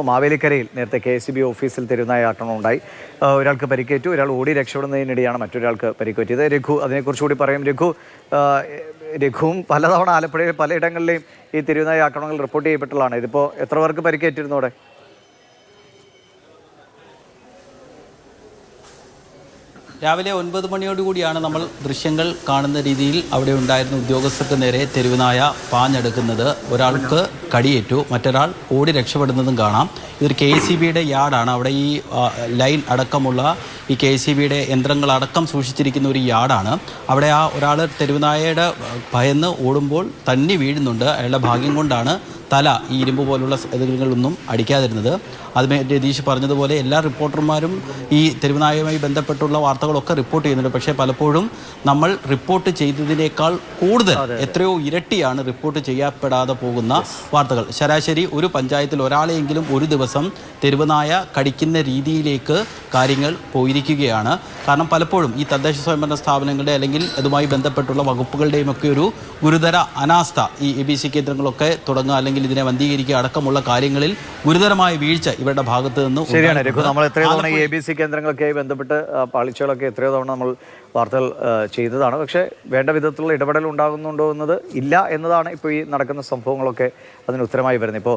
മാവേലിക്കരയിൽ നേരത്തെ KCB ഓഫീസിൽ തെരുവുനായ ആക്രമണം ഉണ്ടായി. ഒരാൾക്ക് പരിക്കേറ്റു, ഒരാൾ ഓടി രക്ഷപ്പെടുന്നതിനിടെയാണ് മറ്റൊരാൾക്ക് പരിക്കേറ്റത്. രഘു അതിനെക്കുറിച്ചുകൂടി പറയും. രഘുവും പലതവണ ആലപ്പുഴയിൽ പലയിടങ്ങളിലെയും ഈ തെരുവുനായ ആക്രമണങ്ങൾ റിപ്പോർട്ട് ചെയ്യപ്പെട്ടുള്ളതാണ്. ഇതിപ്പോൾ എത്ര പേർക്ക് പരിക്കേറ്റിരുന്നു അവിടെ? രാവിലെ 9 മണിയോടുകൂടിയാണ് നമ്മൾ ദൃശ്യങ്ങൾ കാണുന്ന രീതിയിൽ അവിടെ ഉണ്ടായിരുന്ന ഉദ്യോഗസ്ഥർക്ക് നേരെ തെരുവുനായ പാഞ്ഞെടുക്കുന്നത്. ഒരാൾക്ക് കടിയേറ്റു, മറ്റൊരാൾ ഓടി രക്ഷപ്പെടുന്നതും കാണാം. ഇതൊരു KCBയുടെ യാർഡാണ്. അവിടെ ഈ ലൈൻ അടക്കമുള്ള ഈ KCBയുടെ യന്ത്രങ്ങളടക്കം സൂക്ഷിച്ചിരിക്കുന്ന ഒരു യാർഡാണ്. അവിടെ ആ ഒരാൾ തെരുവുനായയുടെ ഭയന്ന് ഓടുമ്പോൾ തന്നി വീഴുന്നുണ്ട്. അയാളുടെ ഭാഗ്യം കൊണ്ടാണ് തല ഈ ഇരുമ്പ് പോലുള്ള ഇതുകളൊന്നും അടിക്കാതിരുന്നത്. അതുമേ രതീഷ് പറഞ്ഞതുപോലെ എല്ലാ റിപ്പോർട്ടർമാരും ഈ തെരുവുനായയുമായി ബന്ധപ്പെട്ടുള്ള വാർത്തകളൊക്കെ റിപ്പോർട്ട് ചെയ്യുന്നുണ്ട്. പക്ഷേ പലപ്പോഴും നമ്മൾ റിപ്പോർട്ട് ചെയ്തതിനേക്കാൾ കൂടുതൽ എത്രയോ ഇരട്ടിയാണ് റിപ്പോർട്ട് ചെയ്യപ്പെടാതെ പോകുന്ന വാർത്തകൾ. ശരാശരി ഒരു പഞ്ചായത്തിൽ ഒരാളെയെങ്കിലും ഒരു ദിവസം തെരുവുനായ കടിക്കുന്ന രീതിയിലേക്ക് കാര്യങ്ങൾ പോയിരിക്കുകയാണ്. കാരണം പലപ്പോഴും ഈ തദ്ദേശ സ്വയംഭരണ സ്ഥാപനങ്ങളുടെ അല്ലെങ്കിൽ അതുമായി ബന്ധപ്പെട്ടുള്ള വകുപ്പുകളുടെയും ഒക്കെ ഒരു ഗുരുതര അനാസ്ഥ ഈ ABC കേന്ദ്രങ്ങളൊക്കെ തുടങ്ങുക അല്ലെങ്കിൽ ഇതിനെ വന്ധീകരിക്കുക അടക്കമുള്ള കാര്യങ്ങളിൽ ഗുരുതരമായ വീഴ്ച ഇവരുടെ ഭാഗത്ത് നിന്ന് ശരിയാണ്. നമ്മൾ എത്രയോ തവണ ഈ ABC കേന്ദ്രങ്ങളൊക്കെ ബന്ധപ്പെട്ട് പാളിച്ചകളൊക്കെ എത്രയോ തവണ നമ്മൾ വാർത്തകൾ ചെയ്തതാണ്. പക്ഷേ വേണ്ട വിധത്തിലുള്ള ഇടപെടൽ ഉണ്ടാകുന്നുണ്ടോ എന്നത് ഇല്ല എന്നതാണ് ഇപ്പോൾ ഈ നടക്കുന്ന സംഭവങ്ങളൊക്കെ അതിന് ഉത്തരമായി വരുന്നത്. ഇപ്പോൾ